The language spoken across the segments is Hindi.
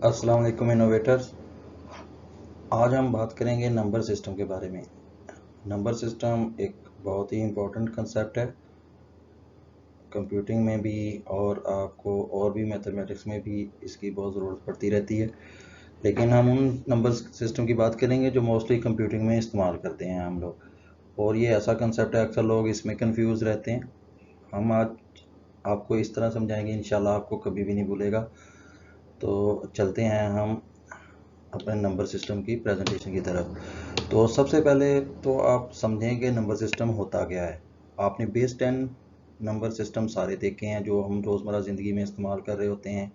अस्सलाम वालेकुम इनोवेटर्स। आज हम बात करेंगे नंबर सिस्टम के बारे में। नंबर सिस्टम एक बहुत ही इम्पोर्टेंट कंसेप्ट है कंप्यूटिंग में भी, और आपको और भी मैथमेटिक्स में भी इसकी बहुत ज़रूरत पड़ती रहती है। लेकिन हम उन नंबर सिस्टम की बात करेंगे जो मोस्टली कंप्यूटिंग में इस्तेमाल करते हैं हम लोग, और ये ऐसा कंसेप्ट है अक्सर लोग इसमें कंफ्यूज रहते हैं। हम आज आपको इस तरह समझाएंगे, इंशाल्लाह आपको कभी भी नहीं भूलेगा। तो चलते हैं हम अपने नंबर सिस्टम की प्रेजेंटेशन की तरफ। तो सबसे पहले तो आप समझें कि नंबर सिस्टम होता क्या है। आपने बेस 10 नंबर सिस्टम सारे देखे हैं जो हम रोज़मर्रा ज़िंदगी में इस्तेमाल कर रहे होते हैं।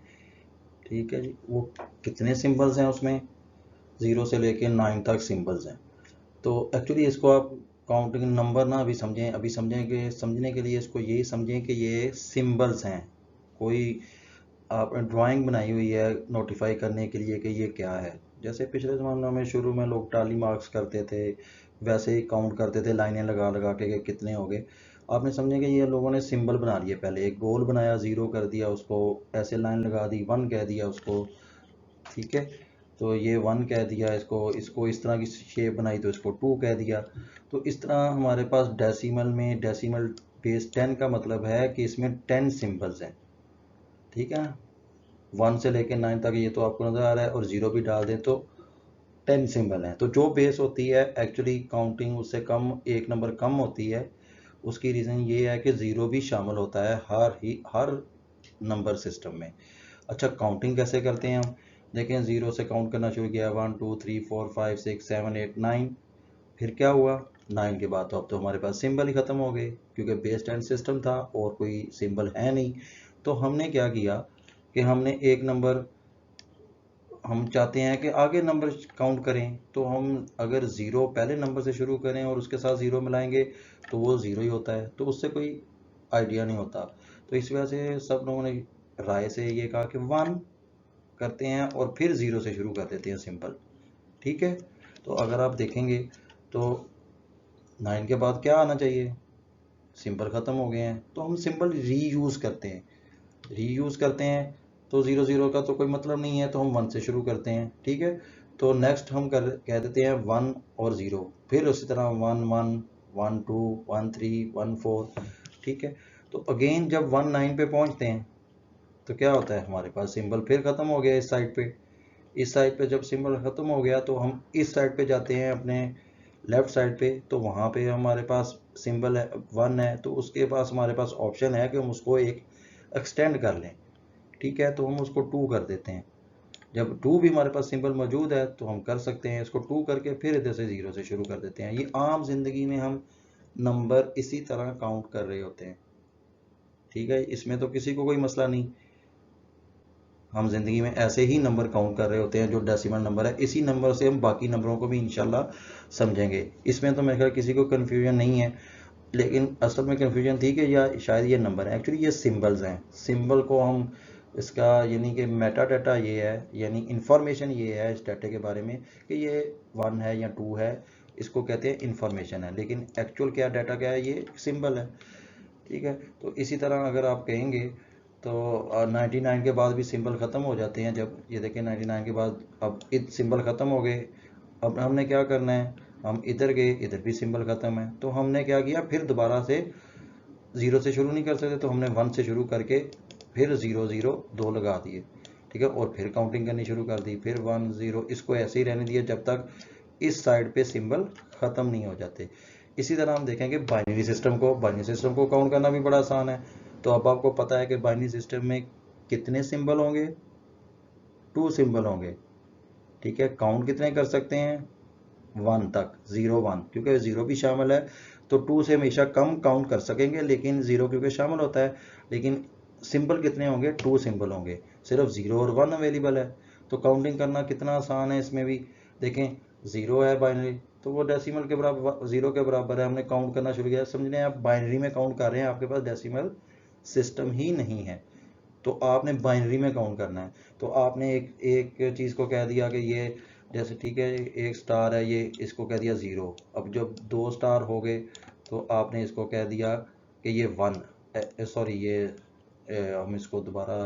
ठीक है जी, वो कितने सिंबल्स हैं उसमें, 0 से लेके 9 तक सिंबल्स हैं। तो एक्चुअली इसको आप काउंटिंग नंबर ना अभी समझें कि समझने के लिए इसको यही समझें कि ये सिंबल्स हैं। कोई आपने ड्राइंग बनाई हुई है नोटिफाई करने के लिए कि ये क्या है। जैसे पिछले ज़मानों में शुरू में लोग टाली मार्क्स करते थे, वैसे ही काउंट करते थे लाइनें लगा लगा के कि कितने हो गए। आपने समझे कि ये लोगों ने सिंबल बना लिए, पहले एक गोल बनाया, 0 कर दिया उसको, ऐसे लाइन लगा दी, 1 कह दिया उसको। ठीक है, तो ये 1 कह दिया, इसको इसको इस तरह की शेप बनाई तो इसको 2 कह दिया। तो इस तरह हमारे पास डेसिमल में, डेसिमल बेस 10 का मतलब है कि इसमें 10 सिंबल्स हैं। ठीक है, 1 से लेकर 9 तक ये तो आपको नज़र आ रहा है, और 0 भी डाल दें तो 10 सिंबल हैं। तो जो बेस होती है एक्चुअली काउंटिंग उससे कम, एक नंबर कम होती है। उसकी रीज़न ये है कि 0 भी शामिल होता है हर नंबर सिस्टम में। अच्छा, काउंटिंग कैसे करते हैं हम? देखें, 0 से काउंट करना शुरू किया, 1 2 3 4 5 6 7 8 9। फिर क्या हुआ, 9 के बाद तो अब तो हमारे पास सिंबल ही ख़त्म हो गए, क्योंकि बेस 10 सिस्टम था और कोई सिंबल है नहीं। तो हमने क्या किया कि हमने एक नंबर, हम चाहते हैं कि आगे नंबर काउंट करें, तो हम अगर 0 पहले नंबर से शुरू करें और उसके साथ 0 मिलाएंगे तो वो 0 ही होता है, तो उससे कोई आइडिया नहीं होता। तो इस वजह से सब लोगों ने राय से ये कहा कि 1 करते हैं और फिर 0 से शुरू कर देते हैं सिंपल। ठीक है, तो अगर आप देखेंगे तो 9 के बाद क्या आना चाहिए, सिंबल ख़त्म हो गए हैं, तो हम सिंबल रीयूज़ करते हैं। तो 0 0 का तो कोई मतलब नहीं है, तो हम 1 से शुरू करते हैं। ठीक है, तो नेक्स्ट हम कह देते हैं 1 और 0, फिर उसी तरह 1 1 1 2 1 3 1 4। ठीक है, तो अगेन जब 1 9 पे पहुंचते हैं तो क्या होता है, हमारे पास सिंबल फिर ख़त्म हो गया इस साइड पे। इस साइड पे जब सिंबल ख़त्म हो गया तो हम इस साइड पे जाते हैं अपने लेफ़्ट साइड पे, तो वहाँ पे हमारे पास सिंबल है 1 है, तो उसके पास हमारे पास ऑप्शन है कि हम उसको एक एक्सटेंड कर लें। ठीक है, तो हम उसको 2 कर देते हैं। जब 2 भी हमारे पास सिंबल मौजूद है तो हम कर सकते हैं इसको 2 करके फिर इधर से 0 से शुरू कर देते हैं। ये आम जिंदगी में हम नंबर इसी तरह काउंट कर रहे होते हैं। ठीक है, इसमें तो किसी को कोई मसला नहीं, हम जिंदगी में ऐसे ही नंबर काउंट कर रहे होते हैं जो डेसिमल नंबर है। इसी नंबर से हम बाकी नंबरों को भी इंशाल्लाह समझेंगे। इसमें तो मेरे ख्याल किसी को कन्फ्यूजन नहीं है, लेकिन असल में कन्फ्यूजन थी कि या शायद ये नंबर है, एक्चुअली ये सिंबल्स हैं। सिंबल को हम, इसका यानी कि मेटा डाटा ये है, यानी इंफॉर्मेशन ये है इस डाटे के बारे में कि ये 1 है या 2 है, इसको कहते हैं इंफॉर्मेशन है। लेकिन एक्चुअल क्या डाटा क्या है, ये सिंबल है। ठीक है, तो इसी तरह अगर आप कहेंगे तो 99 के बाद भी सिंबल ख़त्म हो जाते हैं। जब ये देखें 99 के बाद अब सिंबल ख़त्म हो गए, अब हमने क्या करना है, हम इधर गए, इधर भी सिंबल ख़त्म है, तो हमने क्या किया, फिर दोबारा से 0 से शुरू नहीं कर सकते, तो हमने 1 से शुरू करके फिर 0 0 2 लगा दिए। ठीक है, और फिर काउंटिंग करनी शुरू कर दी, फिर 1 0, इसको ऐसे ही रहने दिया जब तक इस साइड पे सिंबल ख़त्म नहीं हो जाते। इसी तरह हम देखेंगे बाइनरी सिस्टम को काउंट करना भी बड़ा आसान है। तो अब आपको पता है कि बाइनरी सिस्टम में कितने सिंबल होंगे, 2 सिंबल होंगे। ठीक है, काउंट कितने कर सकते हैं, 1 तक, 0 1, क्योंकि 0 भी शामिल है तो 2 से हमेशा कम काउंट कर सकेंगे, लेकिन 0 क्योंकि शामिल होता है। लेकिन सिंबल कितने होंगे, 2 सिंबल होंगे, सिर्फ 0 और 1 अवेलेबल है। तो काउंटिंग करना कितना आसान है इसमें भी। देखें, 0 है बाइनरी, तो वो डेसिमल के बराबर, 0 के बराबर है, हमने काउंट करना शुरू किया। समझने आप बाइनरी में काउंट कर रहे हैं, आपके पास डेसिमल सिस्टम ही नहीं है, तो आपने बाइनरी में काउंट करना है। तो आपने एक एक चीज़ को कह दिया कि ये, जैसे ठीक है, एक स्टार है, ये इसको कह दिया 0। अब जब 2 स्टार हो गए तो आपने इसको कह दिया कि ये 1, सॉरी ये हम इसको दोबारा,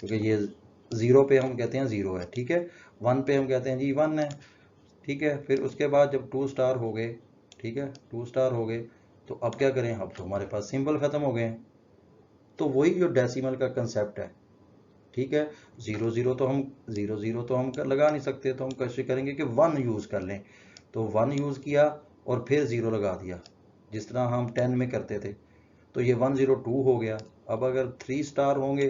क्योंकि ये 0 पे हम कहते हैं 0 है, ठीक है। 1 पे हम कहते हैं जी 1 है, ठीक है। फिर उसके बाद जब 2 स्टार हो गए, ठीक है, 2 स्टार हो गए, तो अब क्या करें, अब तो हमारे पास सिंबल खत्म हो गए हैं। तो वही जो डेसिमल का कंसेप्ट है, ठीक है। 0 तो हम लगा नहीं सकते, तो हम कोशिश करेंगे कि 1 यूज कर लें। तो 1 यूज किया और फिर 0 लगा दिया, जिस तरह हम 10 में करते थे। तो ये 102 हो गया। अब अगर 3 स्टार होंगे,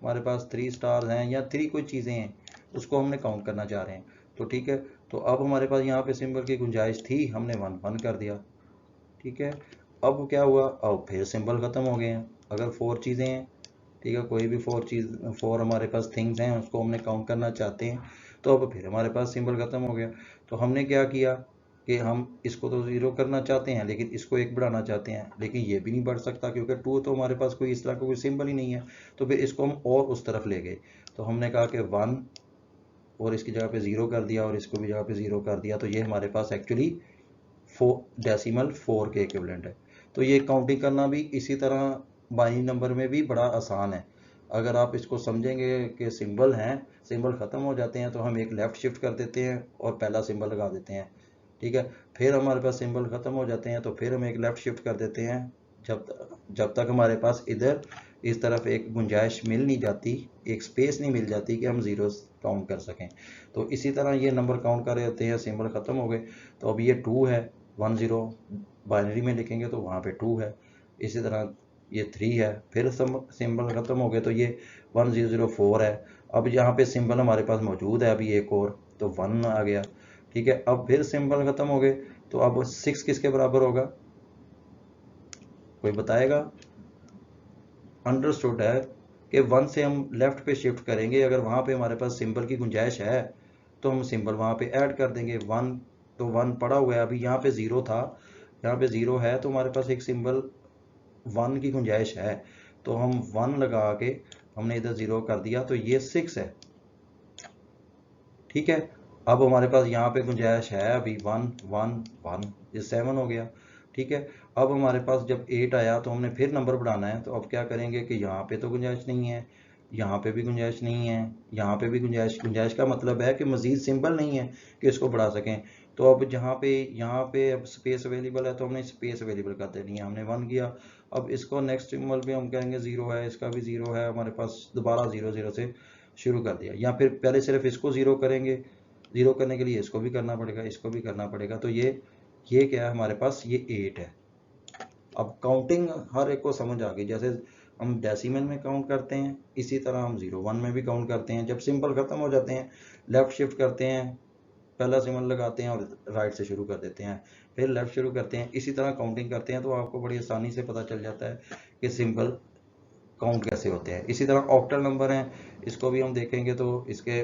हमारे पास 3 स्टार हैं या 3 कोई चीज़ें हैं, उसको हमने काउंट करना चाह रहे हैं, तो ठीक है। तो अब हमारे पास यहाँ पे सिंबल की गुंजाइश थी, हमने 1 कर दिया, ठीक है। अब क्या हुआ, अब फिर सिंबल खत्म हो गए हैं। अगर 4 चीज़ें हैं, ठीक है, कोई भी 4 हमारे पास थिंग्स हैं, उसको हमने काउंट करना चाहते हैं, तो अब फिर हमारे पास सिंबल खत्म हो गया। तो हमने क्या किया कि हम इसको तो 0 करना चाहते हैं, लेकिन इसको 1 बढ़ाना चाहते हैं, लेकिन ये भी नहीं बढ़ सकता क्योंकि 2 तो हमारे पास कोई इस तरह का कोई सिंबल ही नहीं है। तो फिर इसको हम और उस तरफ ले गए, तो हमने कहा कि 1 और इसकी जगह पे 0 कर दिया और इसको भी जगह पे 0 कर दिया। तो ये हमारे पास एक्चुअली 4 के इक्विवेलेंट है। तो ये काउंटिंग करना भी इसी तरह बाइनरी नंबर में भी बड़ा आसान है। अगर आप इसको समझेंगे कि सिंबल हैं, सिंबल ख़त्म हो जाते हैं, तो हम एक लेफ़्ट शिफ्ट कर देते हैं और पहला सिंबल लगा देते हैं, ठीक है। फिर हमारे पास सिंबल ख़त्म हो जाते हैं, तो फिर हम एक लेफ़्ट शिफ्ट कर देते हैं, जब तक हमारे पास इधर इस तरफ एक गुंजाइश मिल नहीं जाती, एक स्पेस नहीं मिल जाती कि हम ज़ीरो काउंट कर सकें। तो इसी तरह ये नंबर काउंट कर रहे होते हैं, सिंबल ख़त्म हो गए, तो अब ये 2 है, 10 बाइनरी में लिखेंगे तो वहाँ पे 2 है। इसी तरह ये 3 है, फिर सिंबल ख़त्म हो गए, तो ये 1004 है। अब यहाँ पे सिंबल हमारे पास मौजूद है अभी एक और, तो 1 आ गया, ठीक है। अब फिर सिंबल ख़त्म हो गए, तो अब 6 किसके बराबर होगा, कोई बताएगा। अंडरस्टूड है कि 1 से हम लेफ्ट पे शिफ्ट करेंगे, अगर वहाँ पे हमारे पास सिंबल की गुंजाइश है तो हम सिंबल वहाँ पे ऐड कर देंगे। 1 तो 1 पड़ा हुआ है, अभी यहाँ पे 0 था, यहाँ पे 0 है, तो हमारे पास एक सिंबल 1 की गुंजाइश है, तो हम 1 लगा के हमने इधर 0 कर दिया, तो ये 6 है, ठीक है। अब हमारे पास यहाँ पे गुंजाइश है अभी 1 1 1, ये 7 हो गया, ठीक है। अब हमारे पास जब 8 आया तो हमने फिर नंबर बढ़ाना है, तो अब क्या करेंगे कि यहाँ पे तो गुंजाइश नहीं है, यहाँ पे भी गुंजाइश नहीं है, यहाँ पे भी गुंजाइश का मतलब है कि मजीद सिंबल नहीं है कि इसको बढ़ा सकें। तो अब जहाँ पे यहाँ पे अब स्पेस अवेलेबल है, तो हमने स्पेस अवेलेबल कर देनी है, हमने 1 किया। अब इसको नेक्स्ट सिंबल पे हम कहेंगे 0 है, इसका भी 0 है, हमारे पास दोबारा 0 0 से शुरू कर दिया, या फिर पहले सिर्फ इसको 0 करेंगे, 0 करने के लिए इसको भी करना पड़ेगा, इसको भी करना पड़ेगा। तो ये क्या है हमारे पास, ये 8 है। अब काउंटिंग हर एक को समझ आ गई, जैसे हम डेसिमल में काउंट करते हैं, इसी तरह हम 0 1 में भी काउंट करते हैं। जब सिंबल खत्म हो जाते हैं, लेफ्ट शिफ्ट करते हैं, पहला सिंबल लगाते हैं और राइट से शुरू कर देते हैं, फिर लेफ्ट शुरू करते हैं, इसी तरह काउंटिंग करते हैं। तो आपको बड़ी आसानी से पता चल जाता है कि सिंबल काउंट कैसे होते हैं। इसी तरह ऑक्टल नंबर हैं, इसको भी हम देखेंगे तो इसके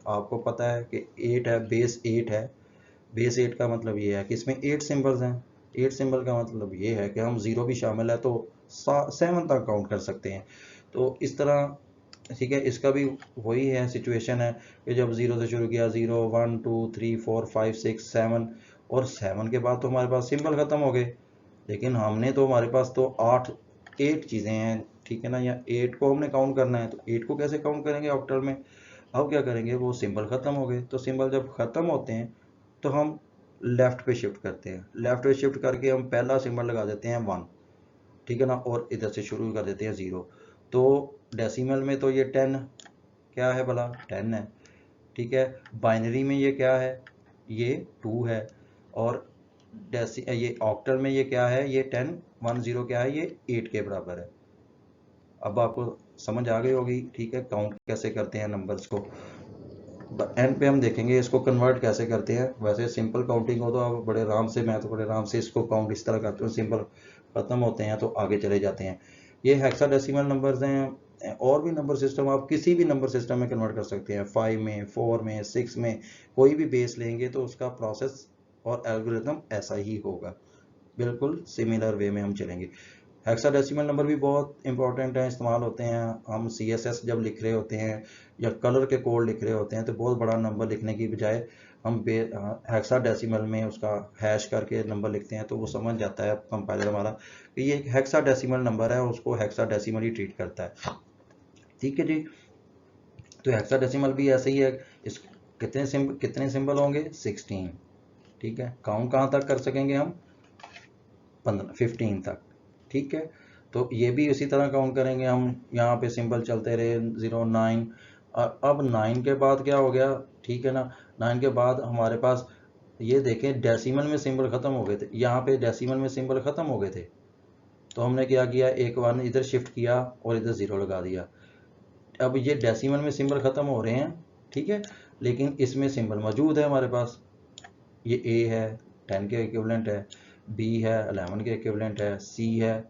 आपको पता है कि 8 है, बेस 8 है। बेस 8 का मतलब ये है कि इसमें 8 सिंबल्स हैं। 8 सिंबल का मतलब ये है कि हम 0 भी शामिल है तो 7 तक काउंट कर सकते हैं। तो इस तरह, ठीक है, इसका भी वही है, सिचुएशन है कि जब 0 से शुरू किया, 0 1 2 3 4 5 6 7, और 7 के बाद तो हमारे पास सिंबल खत्म हो गए, लेकिन हमने तो हमारे पास तो 8 चीज़ें हैं, ठीक है ना, या 8 को हमने काउंट करना है, तो 8 को कैसे काउंट करेंगे ऑक्टल में। अब क्या करेंगे, वो सिंबल खत्म हो गए, तो सिंबल जब खत्म होते हैं तो हम लेफ्ट पे शिफ्ट करते हैं, लेफ्ट पे शिफ्ट करके हम पहला सिंबल लगा देते हैं 1, ठीक है ना, और इधर से शुरू कर देते हैं 0। तो डेसिमल में तो ये 10 क्या है भला, 10 है, ठीक है। बाइनरी में ये क्या है, ये 2 है, और ये ऑक्टल में ये क्या है, ये 10 1 0 क्या है, ये 8 के बराबर है। अब आपको समझ आ गई होगी, ठीक है, काउंट कैसे करते हैं नंबर्स को। एंड पे हम देखेंगे इसको कन्वर्ट कैसे करते हैं। वैसे सिंपल काउंटिंग हो तो आप बड़े आराम से, मैं तो बड़े आराम से इसको काउंट इस तरह करता हूँ, सिंपल खत्म होते हैं तो आगे चले जाते हैं। ये हेक्साडेसिमल नंबर्स हैं, और भी नंबर सिस्टम आप किसी भी नंबर सिस्टम में कन्वर्ट कर सकते हैं, 5 में, 4 में, 6 में, कोई भी बेस लेंगे तो उसका प्रोसेस और एल्गोरिथम ऐसा ही होगा, बिल्कुल सिमिलर वे में हम चलेंगे। हेक्साडेसिमल नंबर भी बहुत इंपॉर्टेंट है, इस्तेमाल होते हैं। हम CSS जब लिख रहे होते हैं या कलर के कोड लिख रहे होते हैं, तो बहुत बड़ा नंबर लिखने की बजाय हम हेक्साडेसिमल में उसका हैश करके नंबर लिखते हैं, तो वो समझ जाता है कंपाइलर हमारा कि ये एक हेक्साडेसिमल नंबर है, उसको हेक्साडेसिमल ही ट्रीट करता है, ठीक है जी। तो हेक्साडेसिमल भी ऐसे ही है, इस कितने सिंबल होंगे 16, ठीक है। काउंट कहाँ तक कर सकेंगे हम 15 तक, ठीक है। तो ये भी उसी तरह काउंट करेंगे हम, यहाँ पे सिंबल चलते रहे 0 9, अब 9 के बाद क्या हो गया, ठीक है ना। 9 के बाद हमारे पास ये देखें डेसिमल में सिंबल खत्म हो गए थे, यहाँ पे डेसिमल में सिंबल खत्म हो गए थे, तो हमने क्या किया, एक 1 इधर शिफ्ट किया और इधर 0 लगा दिया। अब ये डेसिमल में सिंबल खत्म हो रहे हैं, ठीक है, लेकिन इसमें सिंबल मौजूद है हमारे पास। ये ए है 10 के इक्विवेलेंट है, बी है 11 के इक्विवेलेंट है, सी है,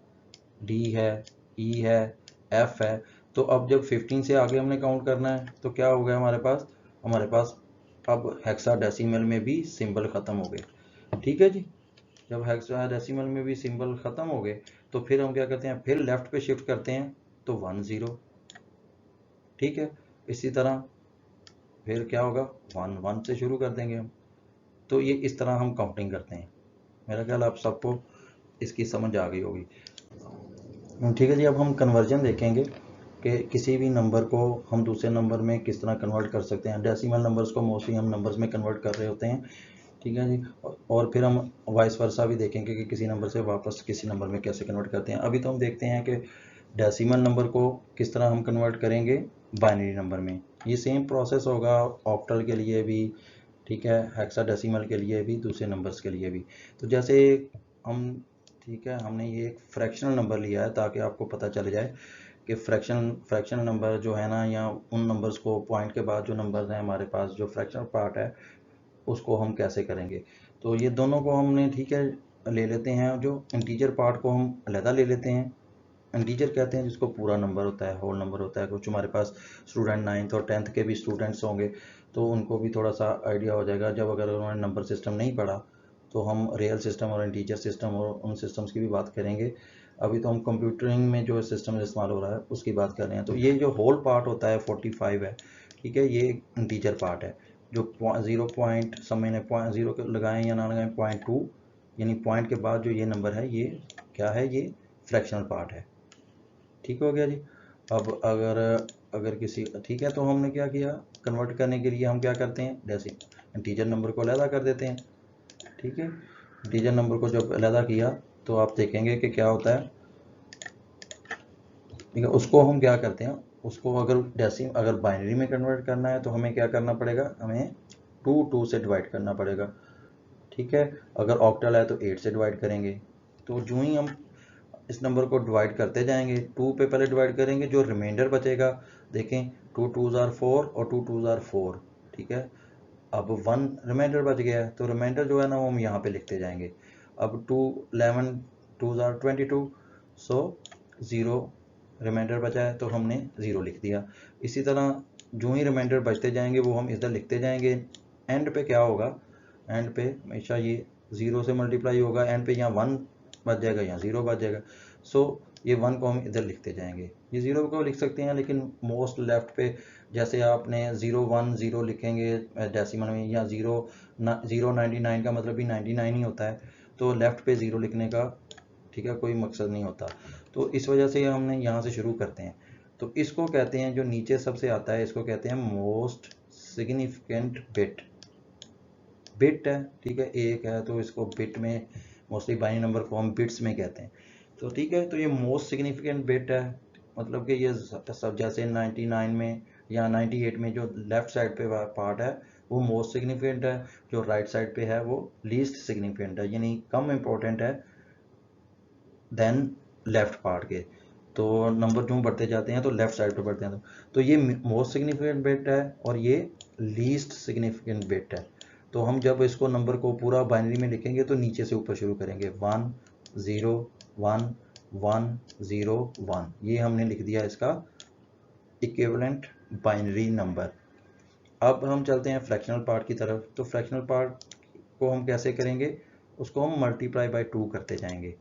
डी है, ई है, एफ है। तो अब जब 15 से आगे हमने काउंट करना है तो क्या हो गया हमारे पास अब हेक्साडेसिमल में भी सिंबल खत्म हो गए, ठीक है जी। जब हेक्साडेसिमल में भी सिंबल खत्म हो गए तो फिर हम क्या करते हैं, फिर लेफ्ट पे शिफ्ट करते हैं तो 1 0, ठीक है। इसी तरह फिर क्या होगा 1 1 से शुरू कर देंगे हम। तो ये इस तरह हम काउंटिंग करते हैं। मेरा ख्याल आप सबको इसकी समझ आ गई होगी, ठीक है जी। अब हम कन्वर्जन देखेंगे कि किसी भी नंबर को हम दूसरे नंबर में किस तरह कन्वर्ट कर सकते हैं। डेसिमल नंबर्स को मोस्टली हम नंबर्स में कन्वर्ट कर रहे होते हैं, ठीक है जी। और फिर हम वाइस वर्सा भी देखेंगे कि किसी नंबर से वापस किसी नंबर में कैसे कन्वर्ट करते हैं। अभी तो हम देखते हैं कि डेसिमल नंबर को किस तरह हम कन्वर्ट करेंगे बाइनरी नंबर में। ये सेम प्रोसेस होगा ऑक्टल के लिए भी, ठीक है, हेक्साडेसिमल के लिए भी, दूसरे नंबर्स के लिए भी। तो जैसे हम, ठीक है, हमने ये एक फ्रैक्शनल नंबर लिया है ताकि आपको पता चल जाए कि फ्रैक्शनल नंबर जो है ना, या उन नंबर्स को पॉइंट के बाद जो नंबर्स हैं हमारे पास, जो फ्रैक्शनल पार्ट है उसको हम कैसे करेंगे। तो ये दोनों को हमने, ठीक है, ले लेते हैं। जो इंटीजर पार्ट को हम अलहदा ले लेते हैं। इंटीजर कहते हैं जिसको पूरा नंबर होता है, होल नंबर होता है। कुछ हमारे पास स्टूडेंट 9th और 10th के भी स्टूडेंट्स होंगे तो उनको भी थोड़ा सा आइडिया हो जाएगा, जब अगर उन्होंने नंबर सिस्टम नहीं पढ़ा तो हम रियल सिस्टम और इंटीजर सिस्टम और उन सिस्टम्स की भी बात करेंगे। अभी तो हम कंप्यूटरिंग में जो सिस्टम इस्तेमाल हो रहा है उसकी बात कर रहे हैं। तो ये जो होल पार्ट होता है 45 है, ठीक है, ये इंटीजर पार्ट है। जो 0 पॉइंट समय ने 0 लगाएं या ना लगाएं, 0.2 यानी पॉइंट के बाद जो ये नंबर है ये क्या है, ये फ्रैक्शनल पार्ट है, ठीक हो गया जी। अब अगर किसी, ठीक है, तो हमने क्या किया, कन्वर्ट करने के लिए हम क्या करते हैं, जैसे इंटीजर नंबर को अलहदा कर देते हैं, ठीक है। इंटीजर नंबर को जब अलहदा किया तो आप देखेंगे कि क्या होता है, ठीक है। उसको हम क्या करते हैं, उसको अगर बाइनरी में कन्वर्ट करना है तो हमें क्या करना पड़ेगा, हमें 2 से डिवाइड करना पड़ेगा, ठीक है। अगर ऑक्टल है तो 8 से डिवाइड करेंगे। तो जो ही हम इस नंबर को डिवाइड करते जाएंगे, 2 पे पहले डिवाइड करेंगे, जो रिमाइंडर बचेगा, देखें 2 2s are 4 और 2 2s are 4, ठीक है। अब 1 रिमाइंडर बच गया है तो रिमाइंडर जो है ना वो हम यहाँ पे लिखते जाएंगे। अब 2 11 2s are 22, सो 0 रिमाइंडर बचा है तो हमने 0 लिख दिया। इसी तरह जो ही रिमाइंडर बचते जाएंगे वो हम इधर लिखते जाएंगे। एंड पे क्या होगा, एंड पे हमेशा ये 0 से मल्टीप्लाई होगा, एंड पे यहाँ 1 बच जाएगा, यहाँ 0 बच जाएगा। सो ये 1 को हम इधर लिखते जाएंगे। ये 0 को लिख सकते हैं, लेकिन मोस्ट लेफ्ट पे जैसे आपने 0 1 0 लिखेंगे डेसिमल में, या 099 का मतलब भी 99 ही होता है, तो लेफ्ट पे 0 लिखने का, ठीक है, कोई मकसद नहीं होता। तो इस वजह से हमने यहाँ से शुरू करते हैं। तो इसको कहते हैं, जो नीचे सबसे आता है इसको कहते हैं मोस्ट सिग्निफिकेंट बिट है, ठीक है। एक है तो इसको बिट में, मोस्टली बाइनरी नंबर को हम बिट्स में कहते हैं। तो ठीक है, तो ये मोस्ट सिग्निफिकेंट बिट है, मतलब कि ये सब जैसे 99 में या 98 में जो लेफ्ट साइड पे पार्ट है वो मोस्ट सिग्निफिकेंट है, जो राइट साइड पे है वो लीस्ट सिग्निफिकेंट है, यानी कम इम्पोर्टेंट है देन लेफ्ट पार्ट के। तो नंबर जो बढ़ते जाते हैं तो लेफ्ट साइड पे बढ़ते हैं। तो ये मोस्ट सिग्निफिकेंट बिट है और ये लीस्ट सिग्निफिकेंट बिट है। तो हम जब इसको नंबर को पूरा बाइनरी में लिखेंगे तो नीचे से ऊपर शुरू करेंगे, 1 0 1 1 0 1, ये हमने लिख दिया इसका इक्विवेलेंट बाइनरी नंबर। अब हम चलते हैं फ्रैक्शनल पार्ट की तरफ। तो फ्रैक्शनल पार्ट को हम कैसे करेंगे, उसको हम मल्टीप्लाई बाय 2 करते जाएंगे,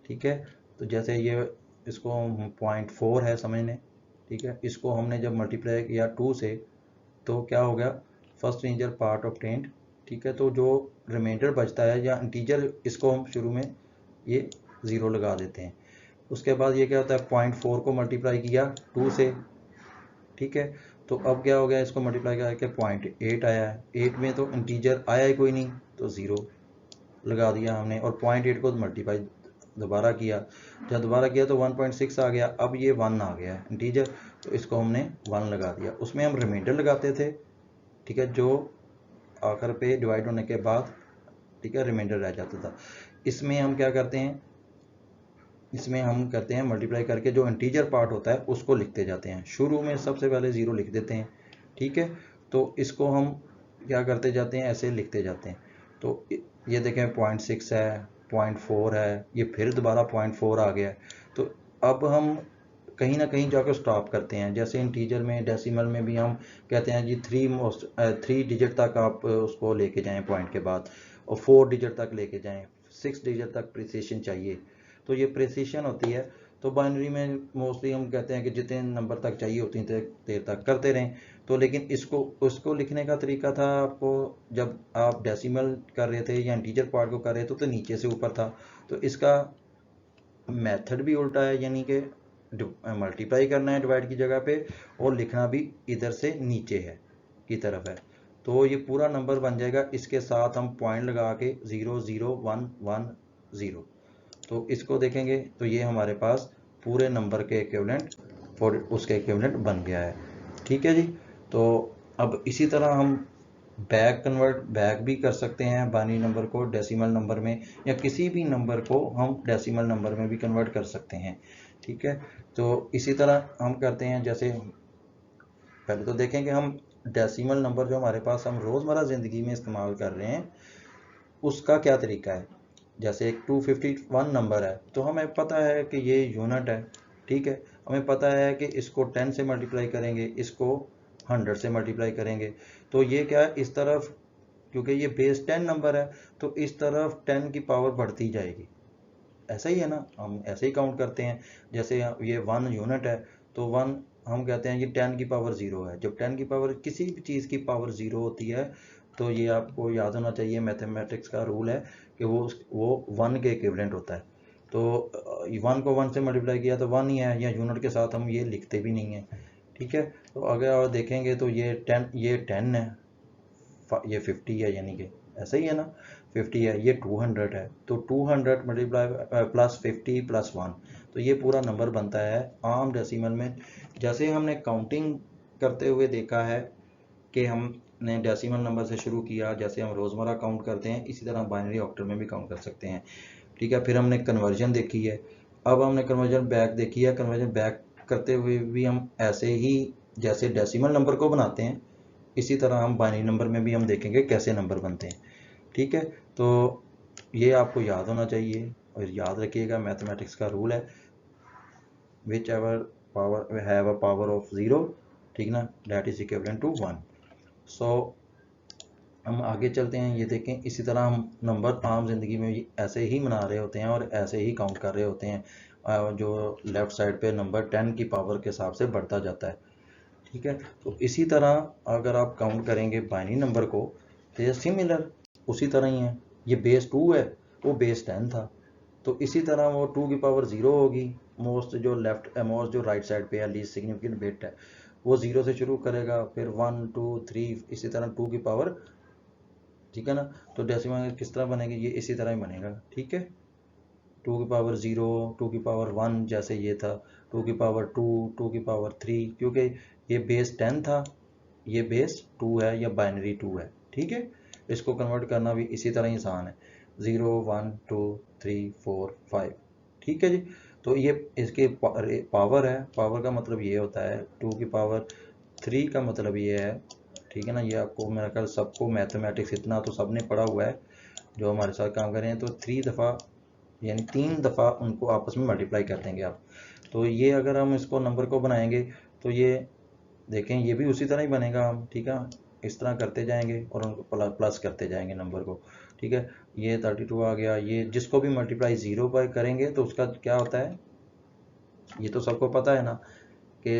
ठीक है। तो जैसे ये इसको 0.4 है समझने, ठीक है, इसको हमने जब मल्टीप्लाई किया 2 से तो क्या हो गया, फर्स्ट इंटीजर पार्ट ऑब्टेन्ड, ठीक है। तो जो रिमाइंडर बचता है या इंटीजर, इसको हम शुरू में ये 0 लगा देते हैं। उसके बाद ये क्या होता है, 0.4 को मल्टीप्लाई किया 2 से, ठीक है, तो अब क्या हो गया, इसको मल्टीप्लाई करके 0.8 आया है। 8 में तो इंटीजर आया ही कोई नहीं, तो 0 लगा दिया हमने, और 0.8 को मल्टीप्लाई दोबारा किया, जब दोबारा किया तो 1.6 आ गया। अब ये 1 आ गया इंटीजर, तो इसको हमने 1 लगा दिया। उसमें हम रिमाइंडर लगाते थे, ठीक है, जो आखिर पे डिवाइड होने के बाद, ठीक है, रिमाइंडर रह जाता था। इसमें हम क्या करते हैं, इसमें हम करते हैं मल्टीप्लाई करके जो इंटीजर पार्ट होता है उसको लिखते जाते हैं। शुरू में सबसे पहले 0 लिख देते हैं, ठीक है, तो इसको हम क्या करते जाते हैं, ऐसे लिखते जाते हैं। तो ये देखें 0.6 है, 0.4 है, ये फिर दोबारा 0.4 आ गया है। तो अब हम कहीं ना कहीं जाकर स्टॉप करते हैं। जैसे इंटीजर में, डेसिमल में भी हम कहते हैं जी 3 डिजिट तक आप उसको लेके जाएं पॉइंट के बाद, और 4 डिजिट तक लेके जाएं, 6 डिजिट तक प्रिसिशन चाहिए, तो ये प्रिसिशन होती है। तो बाइनरी में मोस्टली हम कहते हैं कि जितने नंबर तक चाहिए उतनी देर तक करते रहें। तो लेकिन उसको लिखने का तरीका था आपको, जब आप डेसिमल कर रहे थे या इंटीजर पार्ट को कर रहे थे तो नीचे से ऊपर था। तो इसका मेथड भी उल्टा है, यानी कि मल्टीप्लाई करना है डिवाइड की जगह पे, और लिखना भी इधर से नीचे है की तरफ है। तो ये पूरा नंबर बन जाएगा, इसके साथ हम पॉइंट लगा के 0 0 1 1 0। तो इसको देखेंगे तो ये हमारे पास पूरे नंबर के इक्विवेलेंट और उसके इक्विवेलेंट बन गया है, ठीक है जी। तो अब इसी तरह हम बैक भी कर सकते हैं बाइनरी नंबर को डेसिमल नंबर में, या किसी भी नंबर को हम डेसिमल नंबर में भी कन्वर्ट कर सकते हैं, ठीक है। तो इसी तरह हम करते हैं, जैसे पहले तो देखेंगे हम डेसिमल नंबर जो हमारे पास हम रोज़मर्रा ज़िंदगी में इस्तेमाल कर रहे हैं उसका क्या तरीका है। जैसे एक 251 नंबर है, तो हमें पता है कि ये यूनिट है, ठीक है, हमें पता है कि इसको 10 से मल्टीप्लाई करेंगे, इसको 100 से मल्टीप्लाई करेंगे, तो ये क्या है, इस तरफ क्योंकि ये बेस 10 नंबर है तो इस तरफ 10 की पावर बढ़ती जाएगी। ऐसा ही है ना, हम ऐसे ही काउंट करते हैं। जैसे ये 1 यूनिट है, तो 1 हम कहते हैं ये 10 की पावर 0 है। जब 10 की पावर किसी भी चीज़ की पावर 0 होती है, तो ये आपको याद होना चाहिए, मैथमेटिक्स का रूल है कि वो 1 के इक्विवेलेंट होता है। तो 1 को 1 से मल्टीप्लाई किया तो 1 ही है, या यूनिट के साथ हम ये लिखते भी नहीं है, ठीक है। तो अगर आप देखेंगे तो ये 10 है, ये 50 है, यानी कि ऐसा ही है ना, 50 है, ये 200 है, तो 200 मल्टीप्लाई प्लस 50 प्लस 1, तो ये पूरा नंबर बनता है आम डेसिमल में। जैसे हमने काउंटिंग करते हुए देखा है कि हमने डेसिमल नंबर से शुरू किया, जैसे हम रोज़मर्रा काउंट करते हैं, इसी तरह बाइनरी ऑक्टल में भी काउंट कर सकते हैं, ठीक है। फिर हमने कन्वर्जन देखी है, अब हमने कन्वर्जन बैक देखी है। कन्वर्जन बैक करते हुए भी हम ऐसे ही जैसे डेसिमल नंबर को बनाते हैं, इसी तरह हम बाइनरी नंबर में भी हम देखेंगे कैसे नंबर बनते हैं, ठीक है। तो ये आपको याद होना चाहिए, और याद रखिएगा मैथमेटिक्स का रूल है, which ever power have a power of 0, ठीक ना, दैट इज इक्विवेलेंट टू 1। सो हम आगे चलते हैं, ये देखें इसी तरह हम नंबर आम जिंदगी में ऐसे ही मना रहे होते हैं और ऐसे ही काउंट कर रहे होते हैं, जो लेफ्ट साइड पे नंबर 10 की पावर के हिसाब से बढ़ता जाता है, ठीक है। तो इसी तरह अगर आप काउंट करेंगे बाइनरी नंबर को, तो ये सिमिलर उसी तरह ही है। ये बेस 2 है, वो बेस 10 था, तो इसी तरह वो 2 की पावर 0 होगी। मोस्ट जो राइट साइड पे है, लीस्ट सिग्निफिकेंट बिट है, वो 0 से शुरू करेगा, फिर 1 2 3, इसी तरह 2 की पावर, ठीक है ना। तो डेसिमल किस तरह बनेगी, ये इसी तरह ही बनेगा, ठीक है। 2 की पावर 0, 2 की पावर 1 जैसे ये था, 2 की पावर 2, 2 की पावर 3, क्योंकि ये बेस 10 था, ये बेस 2 है या बाइनरी 2 है, ठीक है। इसको कन्वर्ट करना भी इसी तरह ही आसान है, 0 1 2 3 4 5, ठीक है जी। तो ये इसके पावर है, पावर का मतलब ये होता है, 2 की पावर 3 का मतलब ये है, ठीक है ना। ये आपको मेरा ख्याल सबको मैथमेटिक्स इतना तो सबने पढ़ा हुआ है जो हमारे साथ काम कर रहे हैं। तो 3 दफ़ा यानी 3 दफ़ा उनको आपस में मल्टीप्लाई कर देंगे आप। तो ये अगर हम इसको नंबर को बनाएंगे तो ये देखें, ये भी उसी तरह ही बनेगा, हम ठीक है इस तरह करते जाएंगे और उनको प्लस करते जाएंगे नंबर को, ठीक है। ये 32 आ गया, ये जिसको भी मल्टीप्लाई 0 पर करेंगे तो उसका क्या होता है, ये तो सबको पता है ना कि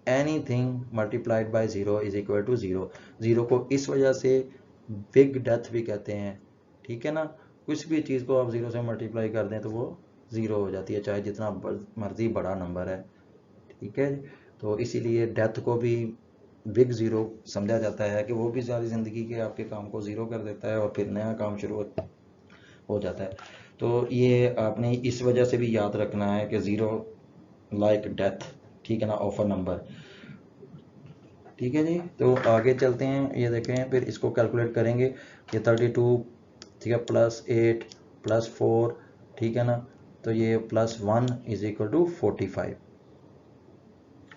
anything multiplied by 0 is equal to 0। 0 को इस वजह से बिग डेथ भी कहते हैं, ठीक है ना। कुछ भी चीज़ को आप 0 से मल्टीप्लाई कर दें तो वो 0 हो जाती है, चाहे जितना मर्जी बड़ा नंबर है, ठीक है। तो इसीलिए डेथ को भी बिग ज़ीरो समझा जाता है कि वो भी सारी ज़िंदगी के आपके काम को ज़ीरो कर देता है और फिर नया काम शुरू हो जाता है। तो ये आपने इस वजह से भी याद रखना है कि ज़ीरो लाइक डेथ, ठीक है ना, ऑफ अ नंबर। ठीक है जी, तो आगे चलते हैं। ये देखें, फिर इसको कैलकुलेट करेंगे। ये 32, ठीक है, +8 +4, ठीक है ना, तो ये +1 इज इक्वल टू 45।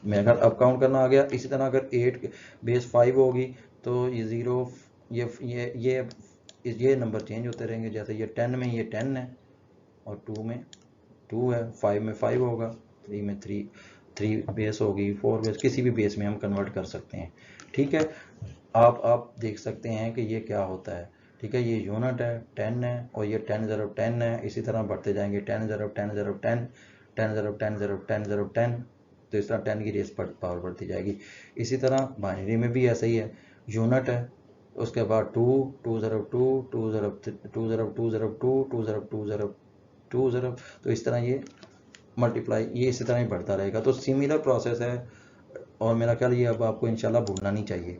मेरे ख्याल अब काउंट करना आ गया। इसी तरह अगर 8 बेस 5 होगी तो ये 0, ये नंबर चेंज होते रहेंगे। जैसे ये 10 में ये 10 है, और 2 में 2 है, 5 में 5 होगा, 3 में 3 बेस होगी, 4 बेस, किसी भी बेस में हम कन्वर्ट कर सकते हैं। ठीक है, आप देख सकते हैं कि ये क्या होता है। ठीक है, ये यूनिट है, 10 है, और ये 10 0 10 है। इसी तरह बढ़ते जाएंगे, 10 0 10 0 10 10 0 10 0 10 0 10। तो इस तरह 10 की रेस पावर बढ़ती जाएगी। इसी तरह बाइनरी में भी ऐसा ही है, यूनिट है, उसके बाद 2 2 0 2 2 0 2 0 2 0 2 2 0 2 0 2 0। तो इस तरह ये मल्टीप्लाई, ये इसी तरह ही बढ़ता रहेगा। तो सिमिलर प्रोसेस है, और मेरा ख्याल ये अब आपको इंशाल्लाह भूलना नहीं चाहिए।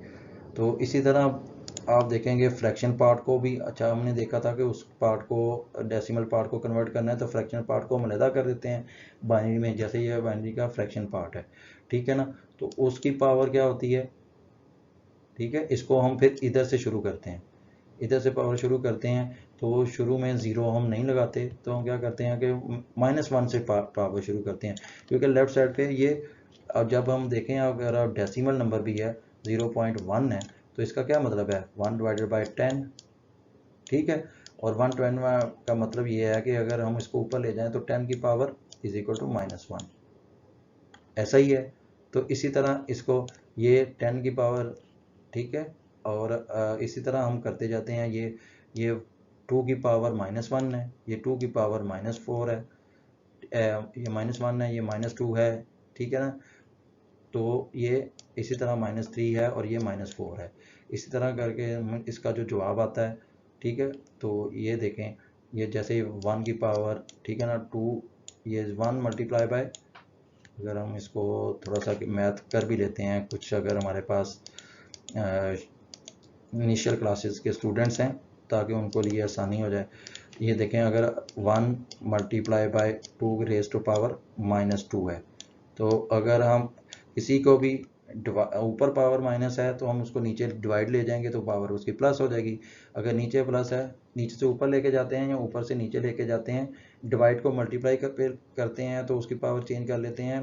तो इसी तरह आप देखेंगे फ्रैक्शन पार्ट को भी। अच्छा, हमने देखा था कि उस पार्ट को, डेसिमल पार्ट को कन्वर्ट करना है तो फ्रैक्शन पार्ट को हम अलहदा कर देते हैं बाइनरी में। जैसे ये बाइनरी का फ्रैक्शन पार्ट है, ठीक है ना, तो उसकी पावर क्या होती है। ठीक है, इसको हम फिर इधर से शुरू करते हैं, इधर से पावर शुरू करते हैं। तो शुरू में ज़ीरो हम नहीं लगाते, तो हम क्या करते हैं कि -1 से पावर शुरू करते हैं, क्योंकि लेफ्ट साइड पे ये, अब जब हम देखें अगर डेसिमल नंबर भी है 0.1 है, तो इसका क्या मतलब है 1/10। ठीक है, और 120 का मतलब ये है कि अगर हम इसको ऊपर ले जाएं तो 10 की पावर इज इक्वल टू -1, ऐसा ही है। तो इसी तरह इसको, ये 10 की पावर, ठीक है, और इसी तरह हम करते जाते हैं। ये 2 की पावर -1 है, ये 2 की पावर -4 है, ये -1 है, ये -2 है, ठीक है ना, तो ये इसी तरह -3 है, और ये -4 है। इसी तरह करके इसका जो जवाब आता है, ठीक है, तो ये देखें, ये जैसे 1 की पावर, ठीक है ना, 2, ये 1 मल्टीप्लाई बाय, अगर हम इसको थोड़ा सा मैथ कर भी लेते हैं कुछ, अगर हमारे पास इनिशियल क्लासेस के स्टूडेंट्स हैं, ताकि उनको लिए आसानी हो जाए। ये देखें, अगर 1 multiply by 2 raise to power -2 है, तो अगर हम किसी को भी ऊपर पावर माइनस है तो हम उसको नीचे डिवाइड ले जाएंगे तो पावर उसकी प्लस हो जाएगी। अगर नीचे प्लस है, नीचे से ऊपर लेके जाते हैं या ऊपर से नीचे लेके जाते हैं, डिवाइड को मल्टीप्लाई करते हैं तो उसकी पावर चेंज कर लेते हैं।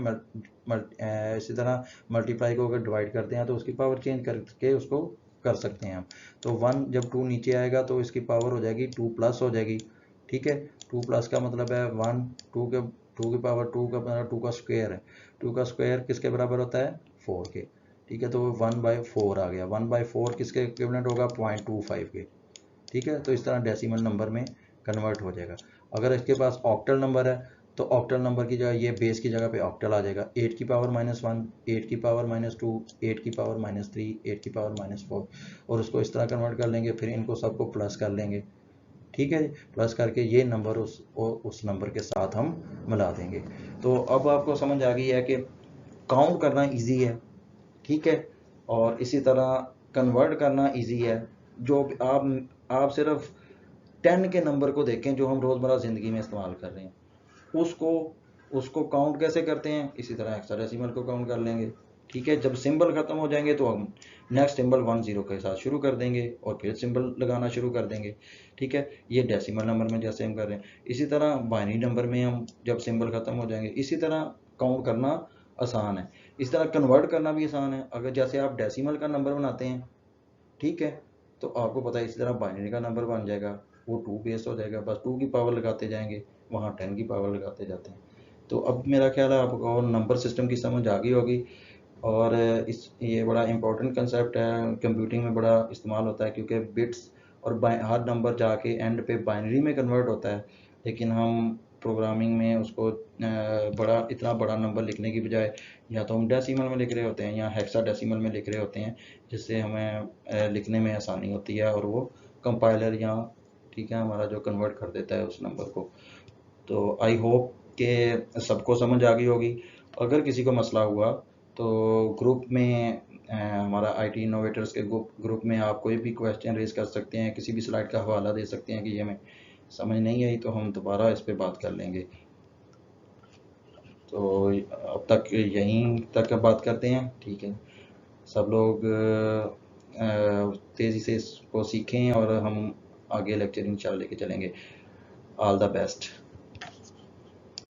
इसी तरह मल्टीप्लाई को अगर डिवाइड करते हैं तो उसकी पावर चेंज करके उसको कर सकते हैं हम। तो 1 जब 2 नीचे आएगा तो इसकी पावर हो जाएगी 2 प्लस हो जाएगी। ठीक है, 2 प्लस का मतलब है 1, 2 की पावर 2 का मतलब 2 का स्क्वायर है। 2 का स्क्वायर किसके बराबर होता है, 4 के। ठीक है, तो 1/4 आ गया। 1/4 किसके इक्विवेलेंट होगा, 0.25 के। ठीक है, तो इस तरह डेसिमल नंबर में कन्वर्ट हो जाएगा। अगर इसके पास ऑक्टल नंबर है तो ऑक्टल नंबर की जगह, ये बेस की जगह पे ऑक्टल आ जाएगा। 8 की पावर -1, 8 की पावर -2, 8 की पावर -3, 8 की पावर -4, और उसको इस तरह कन्वर्ट कर लेंगे। फिर इनको सबको प्लस कर लेंगे। ठीक है, प्लस करके ये नंबर उस नंबर के साथ हम मिला देंगे। तो अब आपको समझ आ गई है कि काउंट करना इजी है, ठीक है, और इसी तरह कन्वर्ट करना इजी है। जो आप सिर्फ 10 के नंबर को देखें जो हम रोज़मर्रा ज़िंदगी में इस्तेमाल कर रहे हैं, उसको उसको काउंट कैसे करते हैं, इसी तरह हेक्साडेसिमल को काउंट कर लेंगे। ठीक है, जब सिंबल खत्म हो जाएंगे तो हम नेक्स्ट सिंबल 1 0 के साथ शुरू कर देंगे और फिर सिंबल लगाना शुरू कर देंगे। ठीक है, ये डेसिमल नंबर में जैसे हम कर रहे हैं। इसी तरह बाइनरी नंबर में हम जब सिंबल खत्म हो जाएंगे, इसी तरह काउंट करना आसान है। इस तरह कन्वर्ट करना भी आसान है। अगर जैसे आप डेसिमल का नंबर बनाते हैं, ठीक है, तो आपको पता है इसी तरह बाइनरी का नंबर बन जाएगा, वो 2 बेस हो जाएगा, बस 2 की पावर लगाते जाएंगे, वहाँ 10 की पावर लगाते जाते हैं। तो अब मेरा ख्याल है आपको नंबर सिस्टम की समझ आ गई होगी। और ये बड़ा इंपॉर्टेंट कंसेप्ट है, कंप्यूटिंग में बड़ा इस्तेमाल होता है, क्योंकि बिट्स और हर नंबर जाके एंड पे बाइनरी में कन्वर्ट होता है। लेकिन हम प्रोग्रामिंग में उसको इतना बड़ा नंबर लिखने की बजाय या तो हम डेसिमल में लिख रहे होते हैं या हेक्साडेसिमल में लिख रहे होते हैं, जिससे हमें लिखने में आसानी होती है, और वो कंपाइलर या, ठीक है, हमारा जो कन्वर्ट कर देता है उस नंबर को। तो आई होप कि सबको समझ आ गई होगी। अगर किसी को मसला हुआ तो ग्रुप में हमारा आईटी इनोवेटर्स के ग्रुप में आप कोई भी क्वेश्चन रेज कर सकते हैं, किसी भी स्लाइड का हवाला दे सकते हैं कि ये हमें समझ नहीं आई तो हम दोबारा इस पर बात कर लेंगे। तो अब तक यहीं तक बात करते हैं, ठीक है। सब लोग तेज़ी से इसको सीखें और हम आगे लेक्चर इंशाल्लाह लेके चलेंगे। All the best.